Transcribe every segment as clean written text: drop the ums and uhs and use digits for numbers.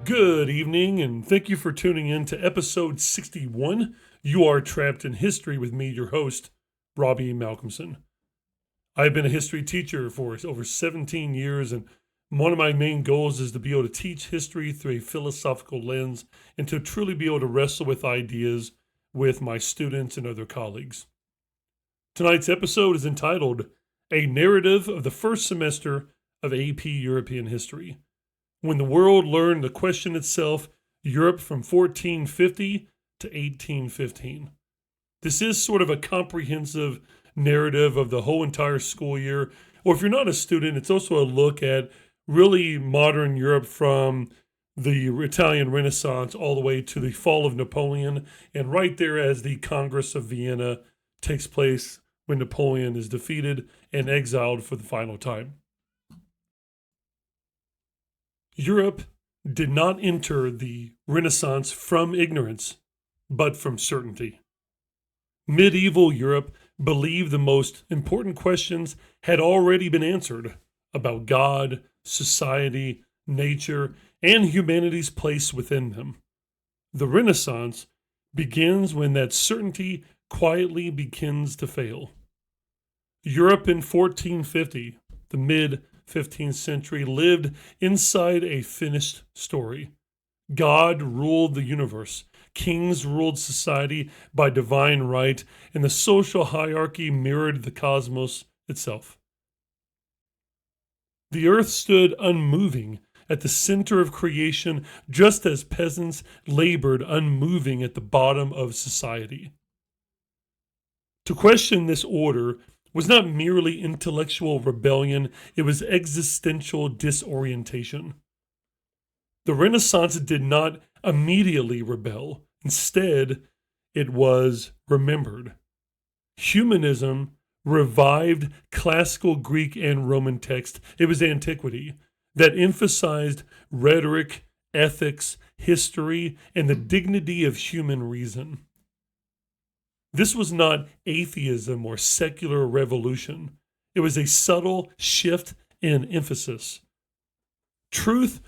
Good evening, and thank you for tuning in to episode 61. You are Trapped in History with me, your host, Robbie Malcomson. I've been a history teacher for over 17 years, and one of my main goals is to be able to teach history through a philosophical lens and to truly be able to wrestle with ideas with my students and other colleagues. Tonight's episode is entitled, A Narrative of the First Semester of AP European History. When the world learned to question itself, Europe from 1450 to 1815. This is sort of a comprehensive narrative of the whole entire school year. Or if you're not a student, it's also a look at really modern Europe from the Italian Renaissance all the way to the fall of Napoleon, and right there as the Congress of Vienna takes place when Napoleon is defeated and exiled for the final time. Europe did not enter the Renaissance from ignorance, but from certainty. Medieval Europe believed the most important questions had already been answered about God, society, nature, and humanity's place within them. The Renaissance begins when that certainty quietly begins to fail. Europe in 1450, the mid-15th century, lived inside a finished story. God ruled the universe. Kings ruled society by divine right, and the social hierarchy mirrored the cosmos itself. The earth stood unmoving at the center of creation, just as peasants labored unmoving at the bottom of society. To question this order was not merely intellectual rebellion, it was existential disorientation. The Renaissance did not immediately rebel. Instead, it was remembered. Humanism revived classical Greek and Roman text. It was antiquity that emphasized rhetoric, ethics, history, and the dignity of human reason. This was not atheism or secular revolution. It was a subtle shift in emphasis. Truth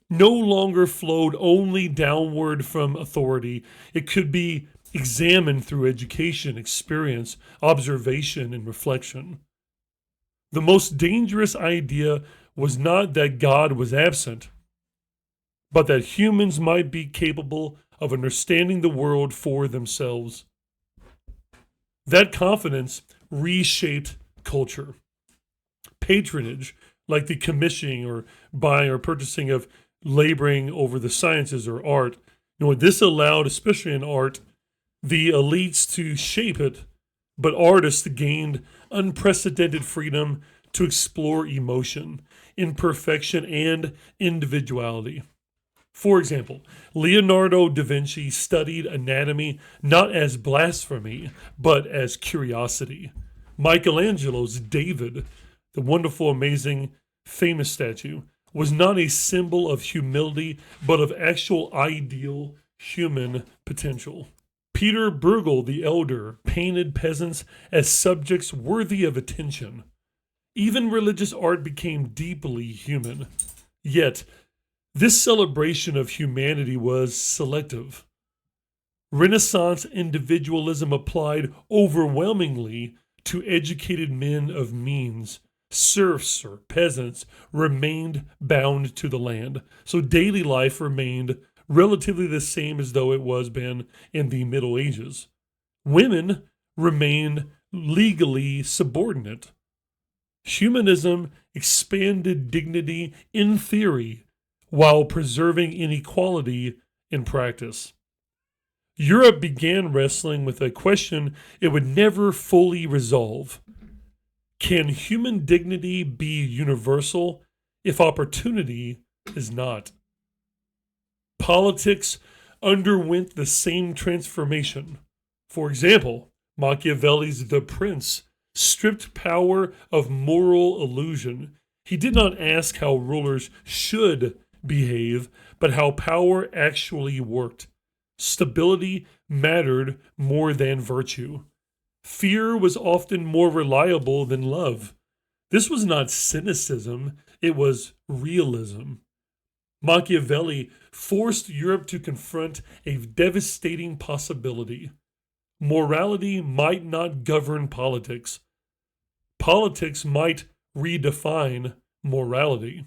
no longer flowed only downward from authority. It could be examined through education, experience, observation, and reflection. The most dangerous idea was not that God was absent, but that humans might be capable of understanding the world for themselves. That confidence reshaped culture. Patronage, like the commissioning or buying or purchasing of laboring over the sciences or art, this allowed, especially in art, the elites to shape it, but artists gained unprecedented freedom to explore emotion, imperfection, and individuality. For example, Leonardo da Vinci studied anatomy not as blasphemy, but as curiosity. Michelangelo's David, the wonderful, amazing, famous statue, was not a symbol of humility, but of actual ideal human potential. Peter Bruegel the Elder painted peasants as subjects worthy of attention. Even religious art became deeply human. Yet, this celebration of humanity was selective. Renaissance individualism applied overwhelmingly to educated men of means. Serfs or peasants remained bound to the land, so daily life remained relatively the same as though it was been in the Middle Ages. Women remained legally subordinate. Humanism expanded dignity in theory while preserving inequality in practice. Europe began wrestling with a question it would never fully resolve. Can human dignity be universal if opportunity is not? Politics underwent the same transformation. For example, Machiavelli's The Prince stripped power of moral illusion. He did not ask how rulers should behave, but how power actually worked. Stability mattered more than virtue. Fear was often more reliable than love. This was not cynicism, it was realism. Machiavelli forced Europe to confront a devastating possibility. Morality might not govern politics. Politics might redefine morality.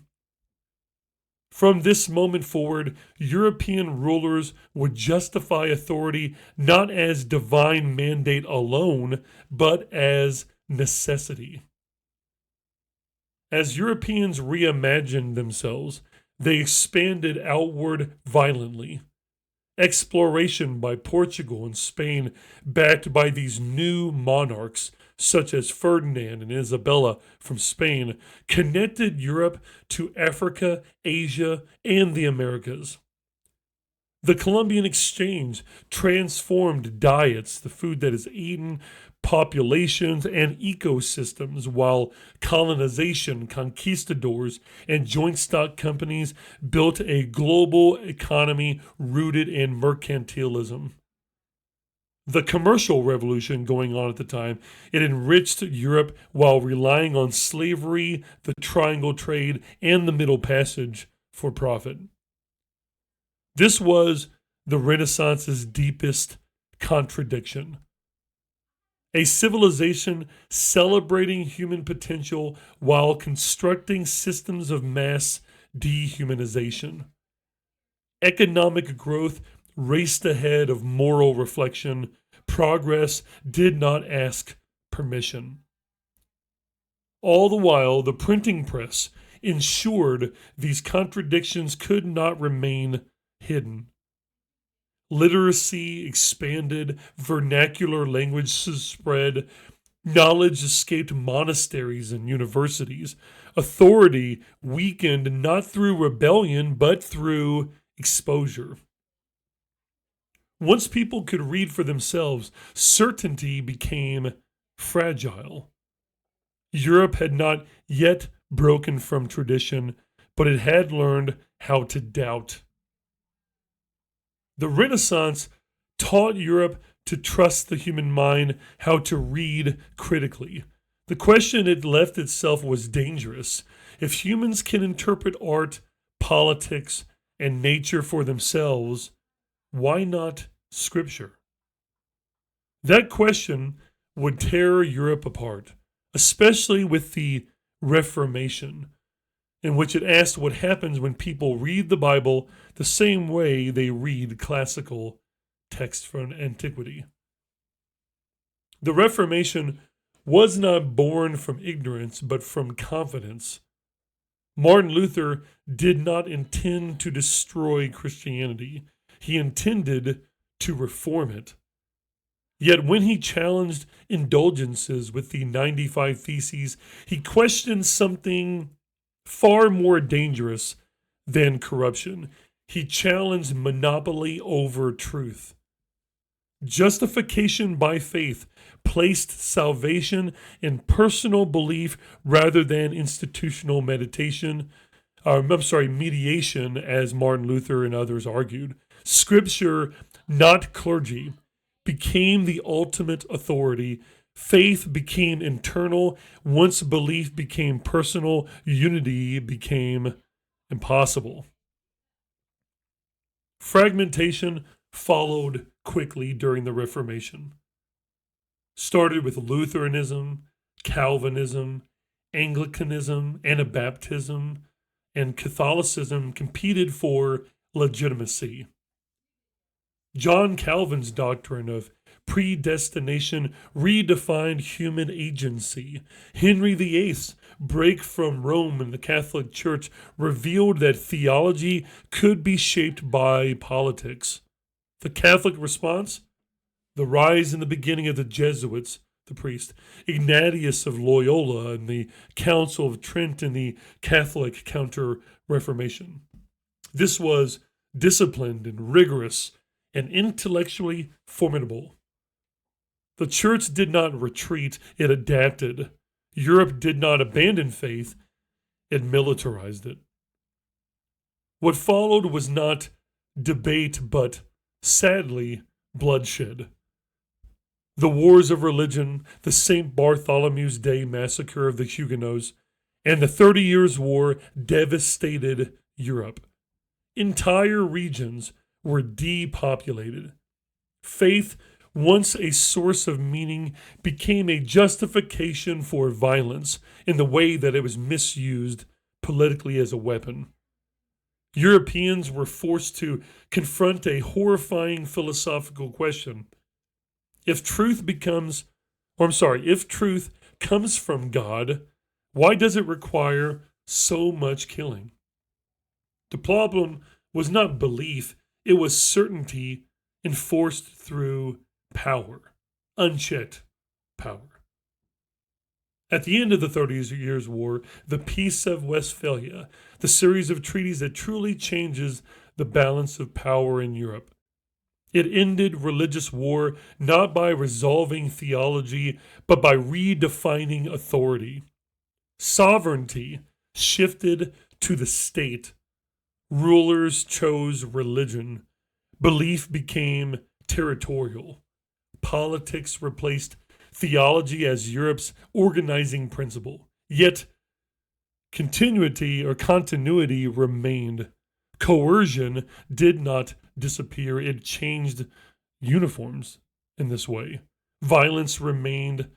From this moment forward, European rulers would justify authority not as divine mandate alone, but as necessity. As Europeans reimagined themselves, they expanded outward violently. Exploration by Portugal and Spain, backed by these new monarchs, such as Ferdinand and Isabella from Spain, connected Europe to Africa, Asia, and the Americas. The Columbian Exchange transformed diets, the food that is eaten, populations, and ecosystems, while colonization, conquistadors, and joint stock companies built a global economy rooted in mercantilism. The commercial revolution going on at the time, it enriched Europe while relying on slavery, the triangle trade, and the Middle Passage for profit. This was the Renaissance's deepest contradiction. A civilization celebrating human potential while constructing systems of mass dehumanization. Economic growth raced ahead of moral reflection. Progress did not ask permission. All the while, the printing press ensured these contradictions could not remain hidden. Literacy expanded, vernacular languages spread, knowledge escaped monasteries and universities. Authority weakened not through rebellion, but through exposure. Once people could read for themselves, certainty became fragile. Europe had not yet broken from tradition, but it had learned how to doubt. The Renaissance taught Europe to trust the human mind, how to read critically. The question it left itself was dangerous. If humans can interpret art, politics, and nature for themselves, why not Scripture? That question would tear Europe apart, especially with the Reformation, in which it asked what happens when people read the Bible the same way they read classical texts from antiquity. The Reformation was not born from ignorance, but from confidence. Martin Luther did not intend to destroy Christianity. He intended to reform it. Yet when he challenged indulgences with the 95 Theses, he questioned something far more dangerous than corruption. He challenged monopoly over truth. Justification by faith placed salvation in personal belief rather than institutional mediation, as Martin Luther and others argued. Scripture, not clergy, became the ultimate authority. Faith became internal. Once belief became personal, unity became impossible. Fragmentation followed quickly during the Reformation. Started with Lutheranism, Calvinism, Anglicanism, Anabaptism, and Catholicism competed for legitimacy. John Calvin's doctrine of predestination redefined human agency. Henry VIII's break from Rome and the Catholic Church revealed that theology could be shaped by politics. The Catholic response? The rise and the beginning of the Jesuits, the priest, Ignatius of Loyola, and the Council of Trent and the Catholic Counter-Reformation. This was disciplined and rigorous and intellectually formidable. The church did not retreat, it adapted. Europe did not abandon faith, it militarized it. What followed was not debate, but, sadly, bloodshed. The wars of religion, the St. Bartholomew's Day massacre of the Huguenots, and the 30 Years' War devastated Europe. Entire regions were depopulated. Faith, once a source of meaning, became a justification for violence in the way that it was misused politically as a weapon. Europeans were forced to confront a horrifying philosophical question. If truth comes from God, why does it require so much killing? The problem was not belief, it was certainty enforced through power, unchecked power. At the end of the 30 Years' War, the Peace of Westphalia, the series of treaties that truly changes the balance of power in Europe. It ended religious war not by resolving theology, but by redefining authority. Sovereignty shifted to the state. Rulers chose religion. Belief became territorial. Politics replaced theology as Europe's organizing principle. Yet, continuity remained. Coercion did not disappear. It changed uniforms in this way. Violence remained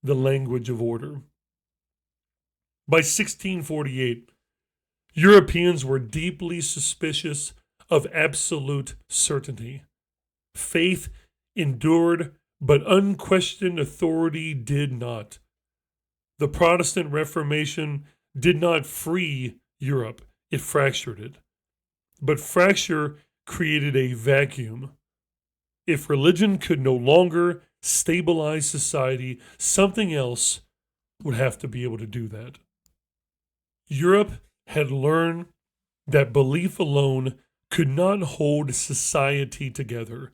the language of order. By 1648, Europeans were deeply suspicious of absolute certainty. Faith endured, but unquestioned authority did not. The Protestant Reformation did not free Europe, it fractured it. But fracture created a vacuum. If religion could no longer stabilize society, something else would have to be able to do that. Europe had learned that belief alone could not hold society together.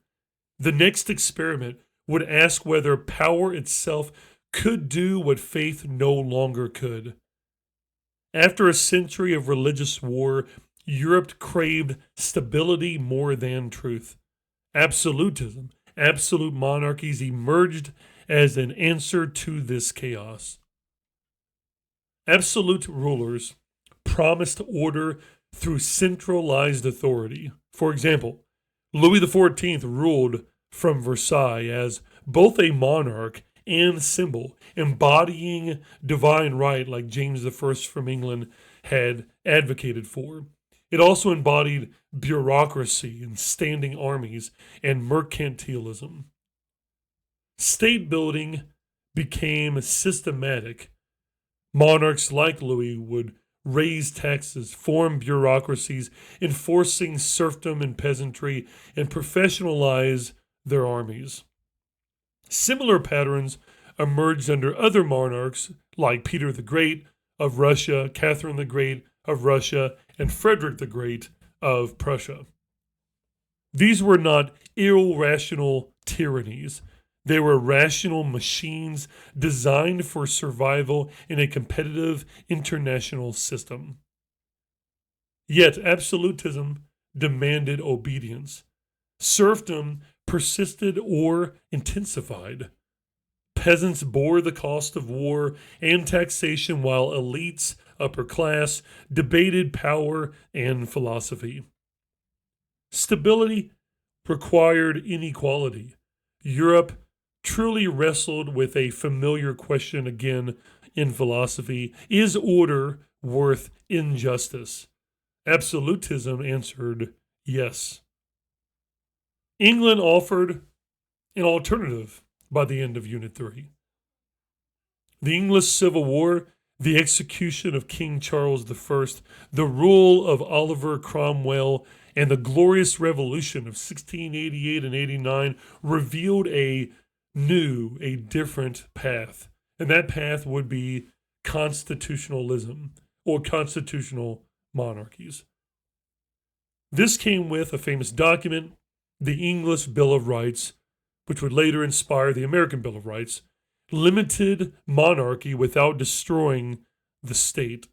The next experiment would ask whether power itself could do what faith no longer could. After a century of religious war, Europe craved stability more than truth. Absolutism, absolute monarchies emerged as an answer to this chaos. Absolute rulers promised order through centralized authority. For example, Louis XIV ruled from Versailles as both a monarch and symbol, embodying divine right like James I from England had advocated for. It also embodied bureaucracy and standing armies and mercantilism. State building became systematic. Monarchs like Louis would raise taxes, form bureaucracies, enforcing serfdom and peasantry, and professionalize their armies. Similar patterns emerged under other monarchs like Peter the Great of Russia, Catherine the Great of Russia, and Frederick the Great of Prussia. These were not irrational tyrannies. They were rational machines designed for survival in a competitive international system. Yet absolutism demanded obedience. Serfdom persisted or intensified. Peasants bore the cost of war and taxation while elites, upper class, debated power and philosophy. Stability required inequality. Europe truly wrestled with a familiar question again in philosophy: is order worth injustice? Absolutism answered yes. England offered an alternative by the end of Unit 3. The English Civil War, the execution of King Charles I, the rule of Oliver Cromwell, and the Glorious Revolution of 1688 and 89 revealed a different path. And that path would be constitutionalism or constitutional monarchies. This came with a famous document, the English Bill of Rights, which would later inspire the American Bill of Rights, limited monarchy without destroying the state.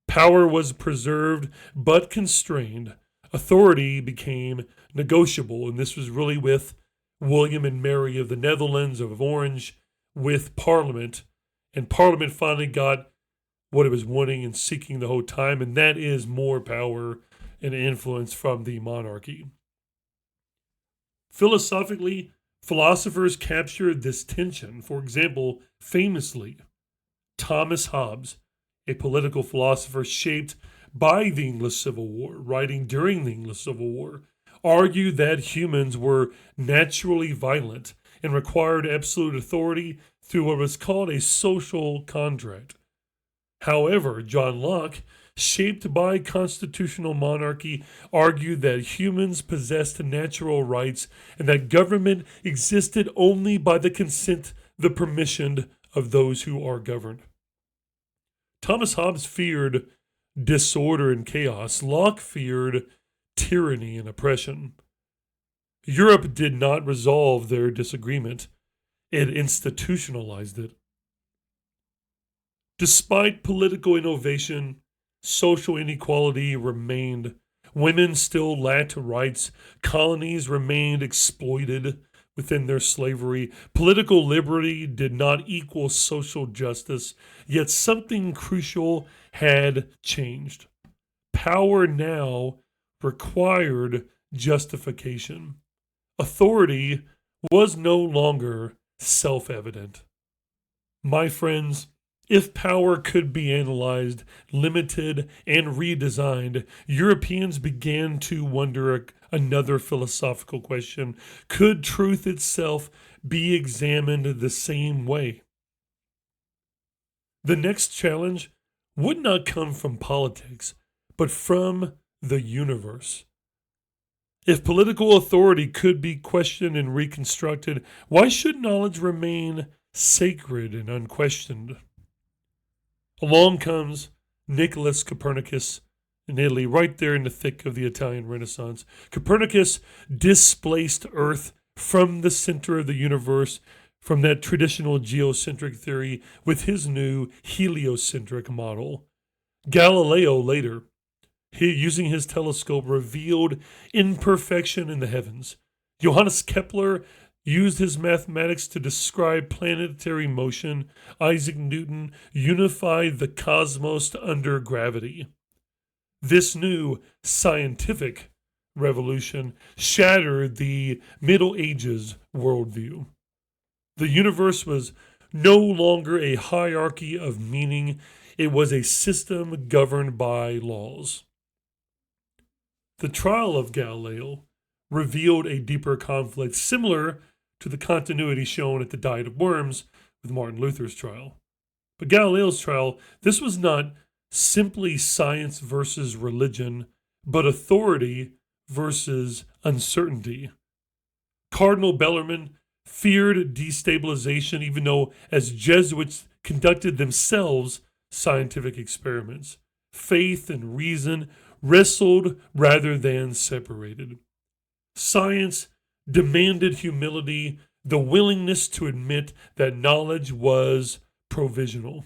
Power was preserved but constrained. Authority became negotiable, and this was really with William and Mary of the Netherlands, of Orange, with Parliament. And Parliament finally got what it was wanting and seeking the whole time, and that is more power and influence from the monarchy. Philosophically, philosophers captured this tension. For example, famously, Thomas Hobbes, a political philosopher shaped by the English Civil War, writing during the English Civil War, argued that humans were naturally violent and required absolute authority through what was called a social contract. However, John Locke, shaped by constitutional monarchy, argued that humans possessed natural rights and that government existed only by the consent, the permission of those who are governed. Thomas Hobbes feared disorder and chaos. Locke feared tyranny and oppression. Europe did not resolve their disagreement. It institutionalized it. Despite political innovation, social inequality remained. Women still lacked rights. Colonies remained exploited within their slavery. Political liberty did not equal social justice, yet something crucial had changed. Power now required justification. Authority was no longer self-evident. My friends, if power could be analyzed, limited, and redesigned, Europeans began to wonder another philosophical question. Could truth itself be examined the same way? The next challenge would not come from politics, but from the universe. If political authority could be questioned and reconstructed, why should knowledge remain sacred and unquestioned? Along comes Nicholas Copernicus in Italy, right there in the thick of the Italian Renaissance. Copernicus displaced Earth from the center of the universe, from that traditional geocentric theory, with his new heliocentric model. Galileo later, using his telescope, revealed imperfection in the heavens. Johannes Kepler used his mathematics to describe planetary motion. Isaac Newton unified the cosmos under gravity. This new scientific revolution shattered the Middle Ages worldview. The universe was no longer a hierarchy of meaning. It was a system governed by laws. The trial of Galileo revealed a deeper conflict similar to the continuity shown at the Diet of Worms with Martin Luther's trial. But Galileo's trial, this was not simply science versus religion, but authority versus uncertainty. Cardinal Bellarmine feared destabilization, even though as Jesuits conducted themselves scientific experiments. Faith and reason wrestled rather than separated. Science demanded humility, the willingness to admit that knowledge was provisional.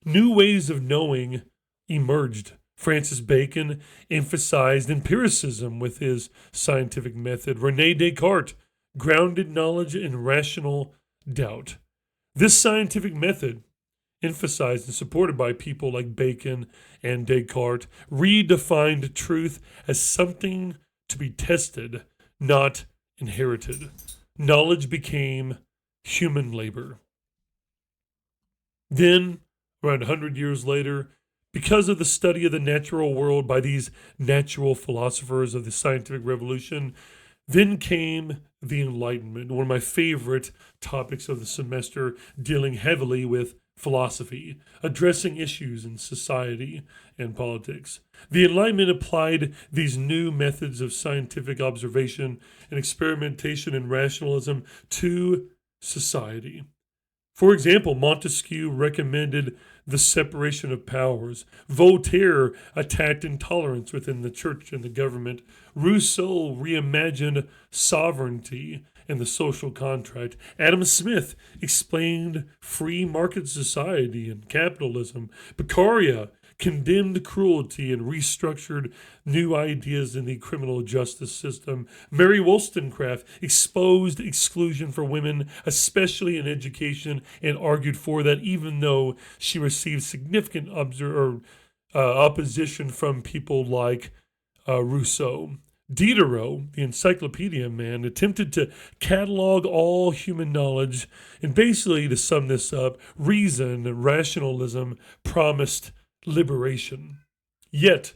New ways of knowing emerged. Francis Bacon emphasized empiricism with his scientific method. René Descartes grounded knowledge in rational doubt. This scientific method, emphasized and supported by people like Bacon and Descartes, redefined truth as something to be tested, not inherited. Knowledge became human labor. Then, around 100 years later, because of the study of the natural world by these natural philosophers of the scientific revolution, then came the Enlightenment, one of my favorite topics of the semester, dealing heavily with philosophy, addressing issues in society and politics. The Enlightenment applied these new methods of scientific observation and experimentation and rationalism to society. For example, Montesquieu recommended the separation of powers. Voltaire attacked intolerance within the church and the government. Rousseau reimagined sovereignty and the social contract. Adam Smith explained free market society and capitalism. Beccaria condemned cruelty and restructured new ideas in the criminal justice system. Mary Wollstonecraft exposed exclusion for women, especially in education, and argued for that even though she received significant opposition from people like Rousseau. Diderot, the encyclopedia man, attempted to catalog all human knowledge, and basically, to sum this up, reason and rationalism promised liberation. Yet,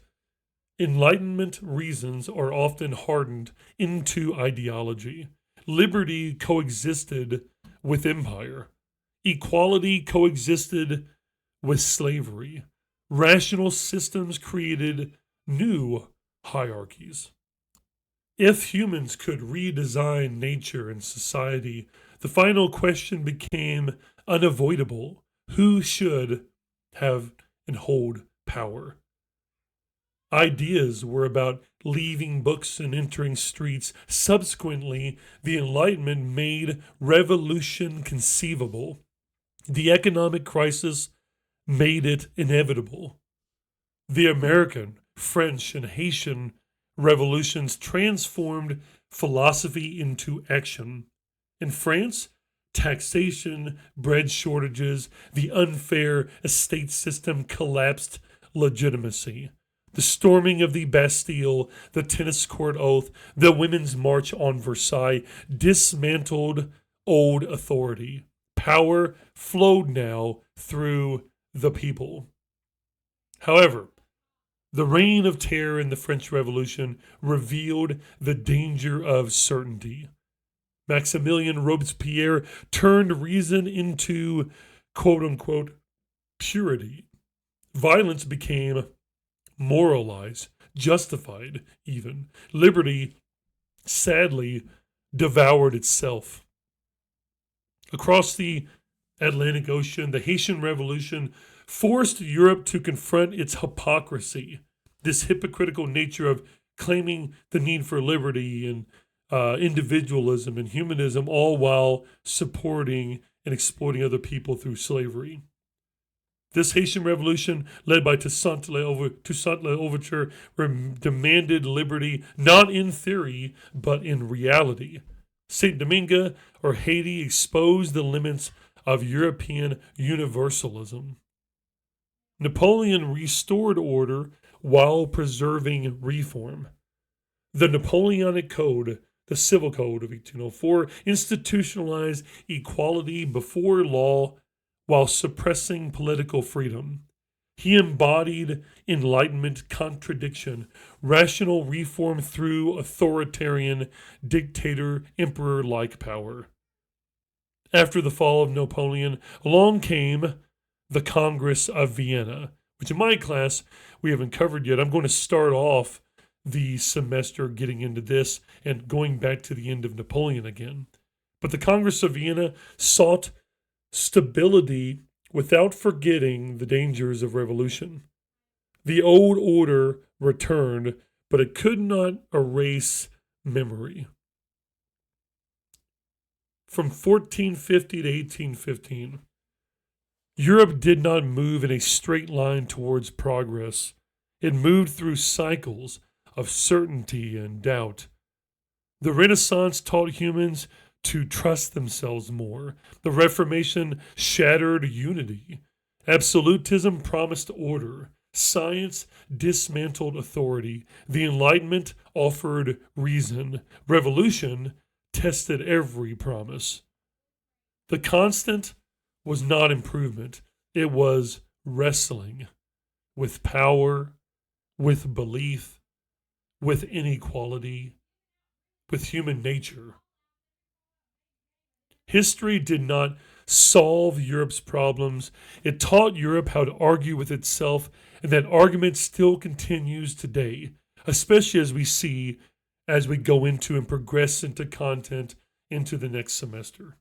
Enlightenment reasons are often hardened into ideology. Liberty coexisted with empire. Equality coexisted with slavery. Rational systems created new hierarchies. If humans could redesign nature and society, the final question became unavoidable. Who should have and hold power? Ideas were about leaving books and entering streets. Subsequently, the Enlightenment made revolution conceivable. The economic crisis made it inevitable. The American, French, and Haitian revolutions transformed philosophy into action. In France, taxation, bread shortages, the unfair estate system collapsed legitimacy. The storming of the Bastille, the tennis court oath, the Women's March on Versailles dismantled old authority. Power flowed now through the people. However, the reign of terror in the French Revolution revealed the danger of certainty. Maximilien Robespierre turned reason into quote-unquote purity. Violence became moralized, justified even. Liberty, sadly, devoured itself. Across the Atlantic Ocean, the Haitian Revolution forced Europe to confront its hypocrisy, this hypocritical nature of claiming the need for liberty and individualism and humanism, all while supporting and exploiting other people through slavery. This Haitian Revolution, led by Toussaint Louverture, demanded liberty not in theory, but in reality. Saint Domingue, or Haiti, exposed the limits of European universalism. Napoleon restored order while preserving reform. The Napoleonic Code, the Civil Code of 1804, institutionalized equality before law while suppressing political freedom. He embodied Enlightenment contradiction, rational reform through authoritarian, dictator, emperor-like power. After the fall of Napoleon, along came the Congress of Vienna, which in my class we haven't covered yet. I'm going to start off the semester getting into this and going back to the end of Napoleon again. But the Congress of Vienna sought stability without forgetting the dangers of revolution. The old order returned, but it could not erase memory. From 1450 to 1815, Europe did not move in a straight line towards progress. It moved through cycles of certainty and doubt. The Renaissance taught humans to trust themselves more. The Reformation shattered unity. Absolutism promised order. Science dismantled authority. The Enlightenment offered reason. Revolution tested every promise. The constant was not improvement. It was wrestling with power, with belief, with inequality, with human nature. History did not solve Europe's problems. It taught Europe how to argue with itself, and that argument still continues today, especially as we go into and progress into content into the next semester.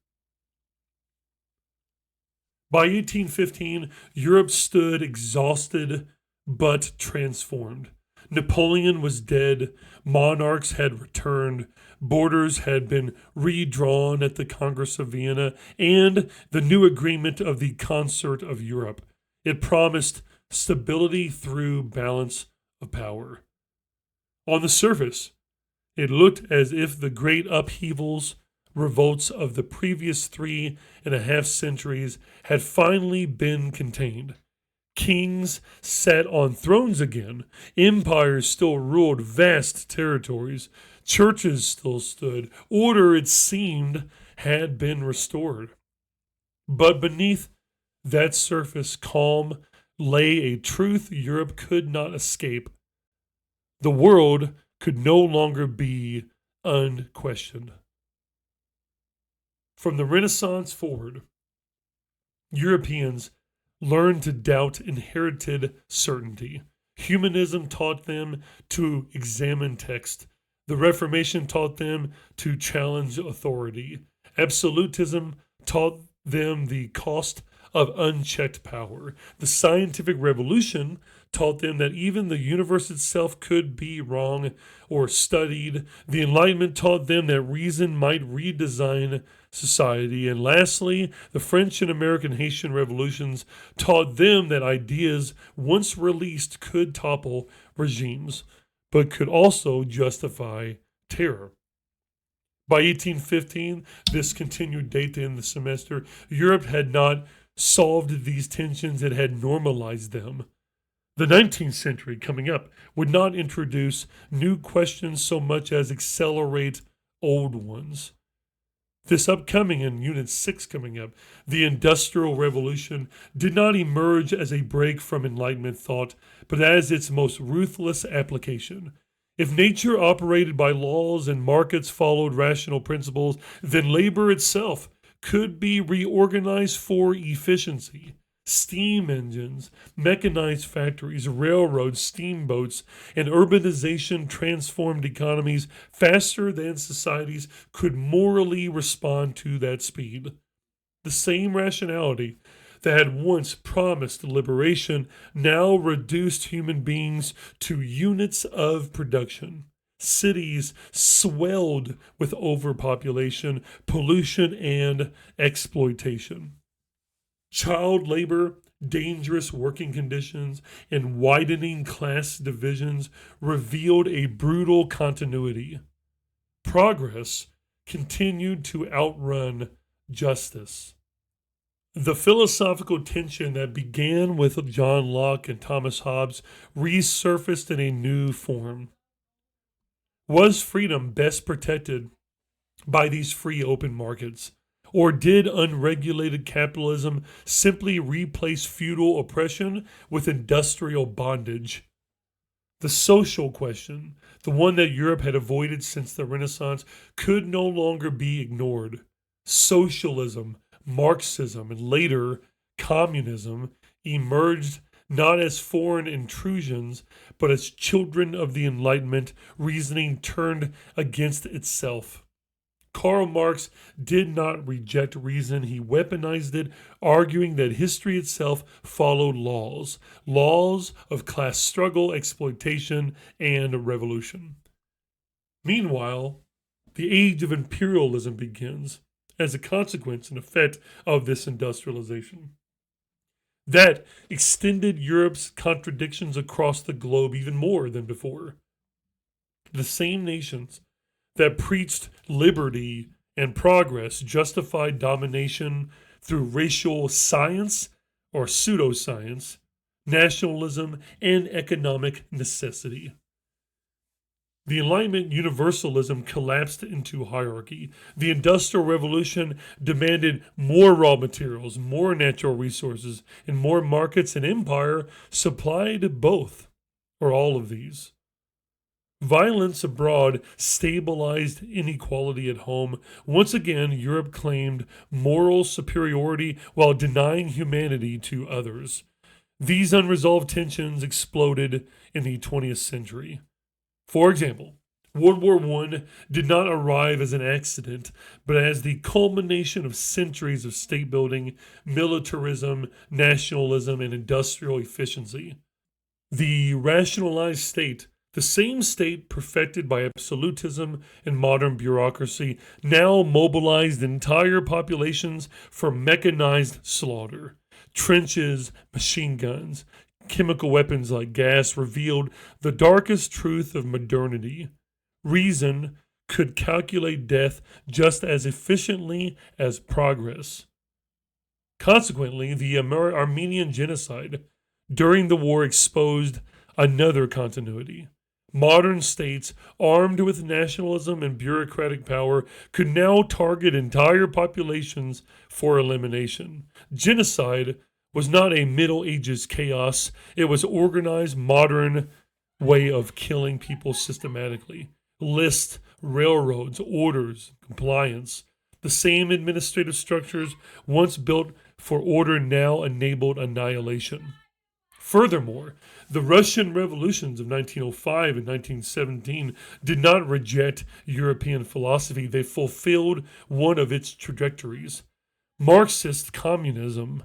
By 1815, Europe stood exhausted but transformed. Napoleon was dead, monarchs had returned, borders had been redrawn at the Congress of Vienna, and the new agreement of the Concert of Europe. It promised stability through balance of power. On the surface, it looked as if the great upheavals, revolts of the previous 3.5 centuries had finally been contained. Kings sat on thrones again. Empires still ruled vast territories. Churches still stood. Order, it seemed, had been restored. But beneath that surface calm lay a truth Europe could not escape. The world could no longer be unquestioned. From the Renaissance forward, Europeans learned to doubt inherited certainty. Humanism taught them to examine text. The Reformation taught them to challenge authority. Absolutism taught them the cost of unchecked power. The scientific revolution taught them that even the universe itself could be wrong or studied. The Enlightenment taught them that reason might redesign society. And lastly, the French and American Haitian revolutions taught them that ideas, once released, could topple regimes, but could also justify terror. By 1815, this continued date to end the semester, Europe had not solved these tensions, it had normalized them. The 19th century coming up would not introduce new questions so much as accelerate old ones. This upcoming in Unit 6 coming up, the Industrial Revolution did not emerge as a break from Enlightenment thought, but as its most ruthless application. If nature operated by laws and markets followed rational principles, then labor itself could be reorganized for efficiency. Steam engines, mechanized factories, railroads, steamboats, and urbanization transformed economies faster than societies could morally respond to that speed. The same rationality that had once promised liberation now reduced human beings to units of production. Cities swelled with overpopulation, pollution, and exploitation. Child labor, dangerous working conditions, and widening class divisions revealed a brutal continuity. Progress continued to outrun justice. The philosophical tension that began with John Locke and Thomas Hobbes resurfaced in a new form. Was freedom best protected by these free open markets? Or did unregulated capitalism simply replace feudal oppression with industrial bondage? The social question, the one that Europe had avoided since the Renaissance, could no longer be ignored. Socialism, Marxism, and later communism emerged not as foreign intrusions, but as children of the Enlightenment, reasoning turned against itself. Karl Marx did not reject reason, he weaponized it, arguing that history itself followed laws of class struggle, exploitation, and revolution. Meanwhile, the age of imperialism begins as a consequence and effect of this industrialization. That extended Europe's contradictions across the globe even more than before. The same nations that preached liberty and progress justified domination through racial science or pseudoscience, nationalism, and economic necessity. The Enlightenment universalism collapsed into hierarchy. The Industrial Revolution demanded more raw materials, more natural resources, and more markets, and empire supplied both, or all of these. Violence abroad stabilized inequality at home. Once again, Europe claimed moral superiority while denying humanity to others. These unresolved tensions exploded in the 20th century. For example, World War I did not arrive as an accident, but as the culmination of centuries of state building, militarism, nationalism, and industrial efficiency. The rationalized state, the same state perfected by absolutism and modern bureaucracy, now mobilized entire populations for mechanized slaughter. Trenches, machine guns, chemical weapons like gas revealed the darkest truth of modernity. Reason could calculate death just as efficiently as progress. Consequently, the Armenian genocide, during the war exposed another continuity. Modern states, armed with nationalism and bureaucratic power, could now target entire populations for elimination. Genocide was not a Middle Ages chaos, it was organized modern way of killing people systematically. Lists, railroads, orders, compliance. The same administrative structures once built for order now enabled annihilation. Furthermore, the Russian revolutions of 1905 and 1917 did not reject European philosophy, they fulfilled one of its trajectories. Marxist communism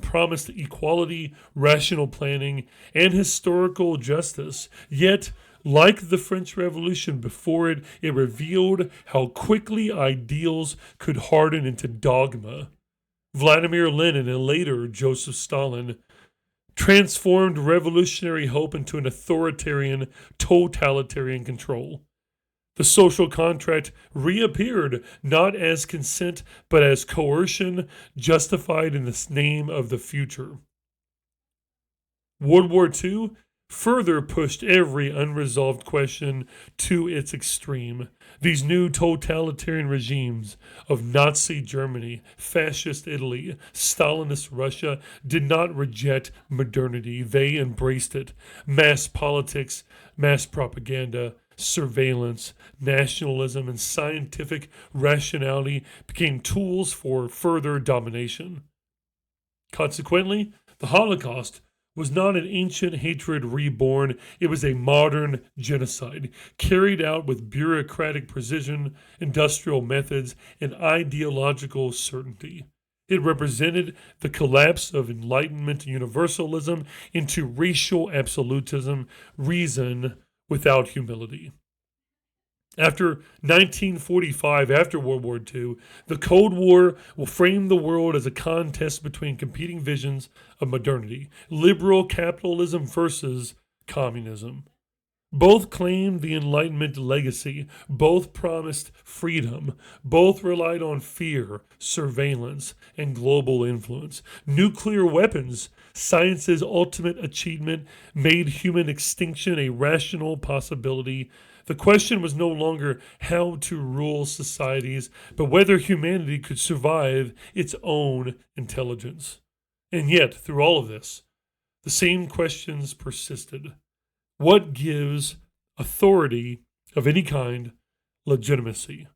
promised equality, rational planning, and historical justice, yet like the French Revolution before it, it revealed how quickly ideals could harden into dogma. Vladimir Lenin and later Joseph Stalin transformed revolutionary hope into an authoritarian, totalitarian control. The social contract reappeared not as consent, but as coercion justified in the name of the future. World War II further pushed every unresolved question to its extreme. These new totalitarian regimes of Nazi Germany, Fascist Italy, Stalinist Russia did not reject modernity. They embraced it. Mass politics, mass propaganda, surveillance, nationalism, and scientific rationality became tools for further domination. Consequently, the Holocaust was not an ancient hatred reborn, it was a modern genocide, carried out with bureaucratic precision, industrial methods, and ideological certainty. It represented the collapse of Enlightenment universalism into racial absolutism, reason without humility. After 1945, after World War II, the Cold War will frame the world as a contest between competing visions of modernity, liberal capitalism versus communism. Both claimed the Enlightenment legacy, both promised freedom, both relied on fear, surveillance, and global influence. Nuclear weapons, science's ultimate achievement, made human extinction a rational possibility. The question was no longer how to rule societies, but whether humanity could survive its own intelligence. And yet, through all of this, the same questions persisted. What gives authority of any kind legitimacy?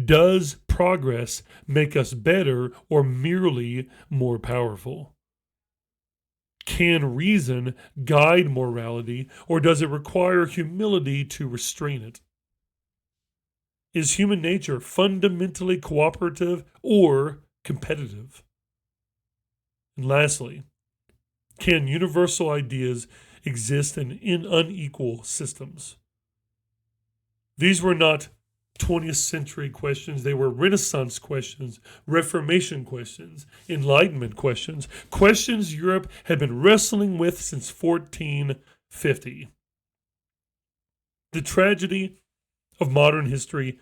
Does progress make us better or merely more powerful? Can reason guide morality, or does it require humility to restrain it? Is human nature fundamentally cooperative or competitive? And lastly, can universal ideas exist in unequal systems? These were not 20th century questions. They were Renaissance questions, Reformation questions, Enlightenment questions, questions Europe had been wrestling with since 1450. The tragedy of modern history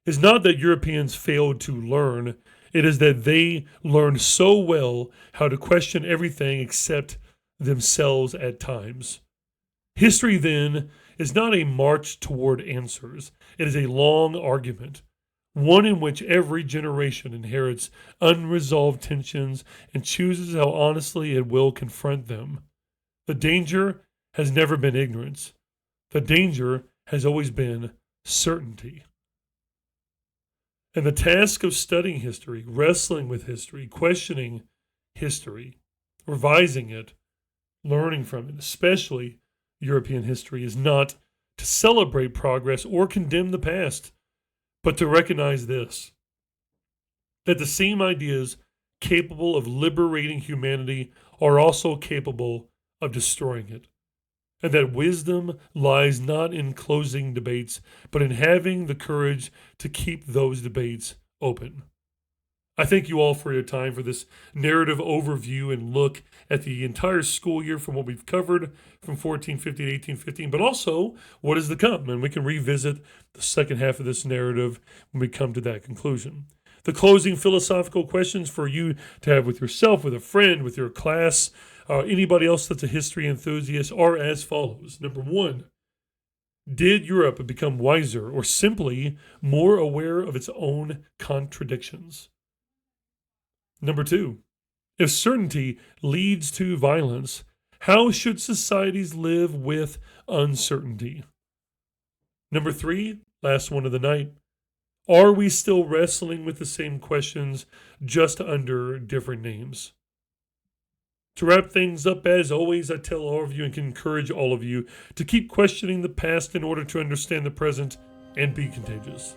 is not that Europeans failed to learn, it is that they learned so well how to question everything except themselves at times. History, then, is not a march toward answers. It is a long argument, one in which every generation inherits unresolved tensions and chooses how honestly it will confront them. The danger has never been ignorance. The danger has always been certainty. And the task of studying history, wrestling with history, questioning history, revising it, learning from it, especially European history, is not to celebrate progress or condemn the past, but to recognize this, that the same ideas capable of liberating humanity are also capable of destroying it, and that wisdom lies not in closing debates, but in having the courage to keep those debates open. I thank you all for your time for this narrative overview and look at the entire school year from what we've covered from 1450 to 1815, but also what is to come. And we can revisit the second half of this narrative when we come to that conclusion. The closing philosophical questions for you to have with yourself, with a friend, with your class, anybody else that's a history enthusiast, are as follows. Number one, did Europe become wiser or simply more aware of its own contradictions? Number two, if certainty leads to violence, how should societies live with uncertainty? Number three, last one of the night, are we still wrestling with the same questions, just under different names? To wrap things up, as always, I tell all of you and can encourage all of you to keep questioning the past in order to understand the present and be contagious.